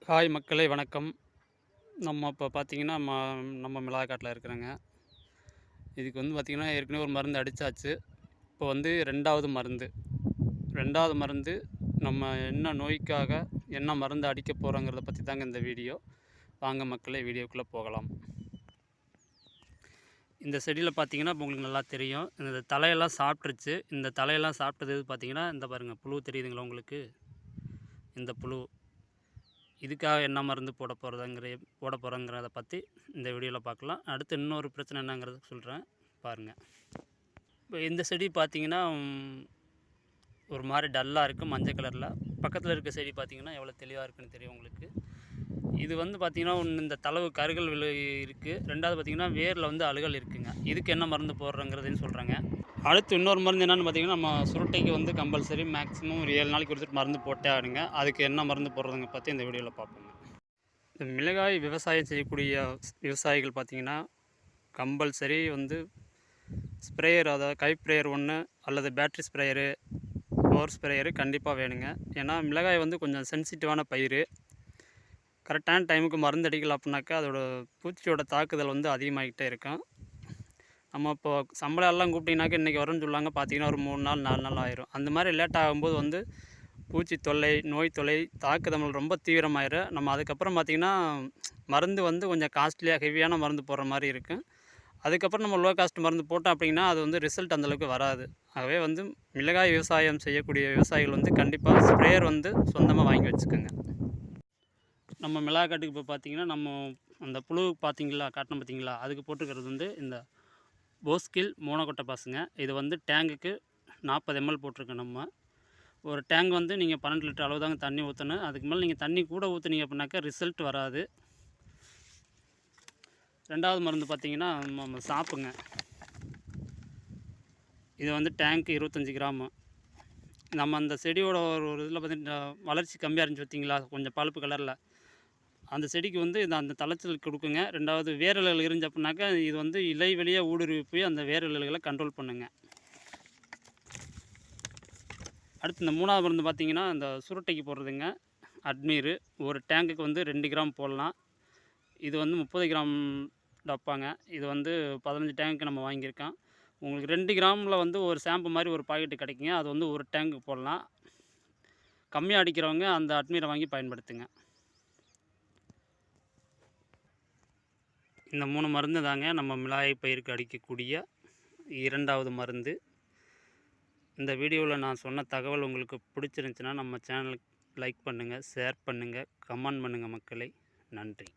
Hi மக்களே வணக்கம். நம்ம இப்போ பார்த்தீங்கன்னா, நம்ம மிளகாய் இருக்கிறோங்க. இதுக்கு வந்து பார்த்தீங்கன்னா, ஏற்கனவே ஒரு மருந்து அடிச்சாச்சு. இப்போ வந்து 2வது மருந்து. 2வது மருந்து நம்ம என்ன நோய்க்காக என்ன மருந்து அடிக்க போகிறோங்கிறத பற்றி தாங்க இந்த வீடியோ. வாங்க மக்களே வீடியோக்குள்ளே போகலாம். இந்த செடியில் பார்த்தீங்கன்னா, இப்போ உங்களுக்கு நல்லா தெரியும். இந்த தலையெல்லாம் சாப்பிட்ருச்சு. இந்த தலையெல்லாம் சாப்பிட்டது பார்த்தீங்கன்னா, இந்த பாருங்கள் புழு தெரியுதுங்களா உங்களுக்கு? இந்த புழு. இதுக்காக என்ன மருந்து போட போகிறோங்கிறத பற்றி இந்த வீடியோவில் பார்க்கலாம். அடுத்து இன்னொரு பிரச்சனை என்னங்கிறத சொல்கிறேன் பாருங்கள். இப்போ இந்த செடி பார்த்தீங்கன்னா ஒரு மாதிரி டல்லாக இருக்குது மஞ்சள் கலரில். பக்கத்தில் இருக்க செடி பார்த்தீங்கன்னா எவ்வளோ தெளிவாக இருக்குன்னு தெரியும் உங்களுக்கு. இது வந்து பார்த்திங்கன்னா இந்த தளவு கருகள் இருக்குது. 2வது பார்த்திங்கன்னா வேரில் வந்து அழுகல் இருக்குதுங்க. இதுக்கு என்ன மருந்து போடுறோங்கிறதையும் சொல்கிறேங்க. அடுத்து இன்னொரு மருந்து என்னென்னு பார்த்திங்கன்னா, நம்ம சுருட்டைக்கு வந்து கம்பல்சரி மேக்ஸிமம் ஒரு 7 நாளைக்கு ஒருத்தர் மருந்து போட்டே ஆடுங்க. அதுக்கு என்ன மருந்து போடுறதுங்க பற்றி இந்த வீடியோவில் பார்ப்போங்க. இந்த மிளகாய் விவசாயம் செய்யக்கூடிய விவசாயிகள் பார்த்திங்கன்னா, கம்பல்சரி வந்து ஸ்ப்ரேயர், அதாவது கை ஸ்ப்ரேயர் 1 அல்லது பேட்ரி ஸ்ப்ரேயரு, பவர் ஸ்ப்ரேயரு கண்டிப்பாக வேணுங்க. ஏன்னா மிளகாய் வந்து கொஞ்சம் சென்சிட்டிவான பயிர். கரெக்டான டைமுக்கு மருந்து அடிக்கல அப்படின்னாக்கா அதோட பூச்சியோட தாக்குதல் வந்து அதிகமாகிட்டே இருக்கும். நம்ம இப்போ சம்பளம்லாம் கூப்பிட்டிங்கனாக்கா இன்றைக்கி வரும்னு சொல்லுவாங்க. பார்த்திங்கன்னா ஒரு 3 நாள் 4 நாள் ஆயிரும். அந்த மாதிரி லேட் ஆகும்போது வந்து பூச்சி தொல்லை, நோய் தொல்லை, தாக்குதல் ரொம்ப தீவிரமாயிரும். நம்ம அதுக்கப்புறம் பார்த்திங்கன்னா மருந்து வந்து கொஞ்சம் காஸ்ட்லியாக ஹெவியான மருந்து போடுற மாதிரி இருக்கும். அதுக்கப்புறம் நம்ம லோ காஸ்ட் மருந்து போட்டோம் அப்படின்னா அது வந்து ரிசல்ட் அந்தளவுக்கு வராது. ஆகவே வந்து மிளகாய் விவசாயம் செய்யக்கூடிய விவசாயிகள் வந்து கண்டிப்பாக ஸ்ப்ரேயர் வந்து சொந்தமாக வாங்கி வச்சுக்கோங்க. நம்ம மிளகாய் காட்டுக்கு இப்போ பார்த்திங்கன்னா, நம்ம அந்த புழு காட்டினோம் பார்த்தீங்களா, அதுக்கு போட்டுக்கிறது வந்து இந்த போஸ்கில் மோனோகொட்டை பாசுங்க. இது வந்து டேங்குக்கு 40 ml போட்டிருக்கோம் நம்ம. ஒரு டேங்க் வந்து நீங்கள் 12 லிட்டர் அளவு தாங்க தண்ணி ஊற்றணும். அதுக்கு மேலே நீங்கள் தண்ணி கூட ஊற்றுனீங்க அப்படின்னாக்கா ரிசல்ட் வராது. 2வது மருந்து பார்த்திங்கன்னா நம்ம சாப்புங்க. இது வந்து டேங்க்கு 25 கிராமு. நம்ம அந்த செடியோட ஒரு இதில் பார்த்திங்கன்னா வளர்ச்சி கம்மியாக இருந்துச்சு பார்த்தீங்களா, கொஞ்சம் பழுப்பு கலரில். அந்த செடிக்கு வந்து அந்த தளச்சல் கொடுக்குங்க. 2வது வேரல்கள் இருந்துச்சு அப்படின்னாக்கா இது வந்து இலை வழியாக ஊடுருவி போய் அந்த வேரல்களை கண்ட்ரோல் பண்ணுங்க. அடுத்து இந்த 3வது மருந்து பார்த்திங்கன்னா, இந்த சுருட்டைக்கு போடுறதுங்க. அட்மீரு ஒரு டேங்குக்கு வந்து 2 கிராம் போடலாம். இது வந்து 30 கிராம் டப்பாங்க. இது வந்து 15 டேங்குக்கு நம்ம வாங்கியிருக்கோம். உங்களுக்கு 2 கிராமில் வந்து ஒரு ஷாம்பு மாதிரி ஒரு பாக்கெட்டு கிடைக்குங்க. அது வந்து ஒரு டேங்குக்கு போடலாம். கம்மியாக அடிக்கிறவங்க அந்த அட்மீரை வாங்கி பயன்படுத்துங்க. இந்த 3 மருந்து தாங்க நம்ம மிளகாய் பயிருக்கு அடிக்கக்கூடிய 2வது மருந்து. இந்த வீடியோவில் நான் சொன்ன தகவல் உங்களுக்கு பிடிச்சிருந்துச்சுன்னா நம்ம சேனலுக்கு லைக் பண்ணுங்கள், ஷேர் பண்ணுங்கள், கமெண்ட் பண்ணுங்கள் மக்களே. நன்றி.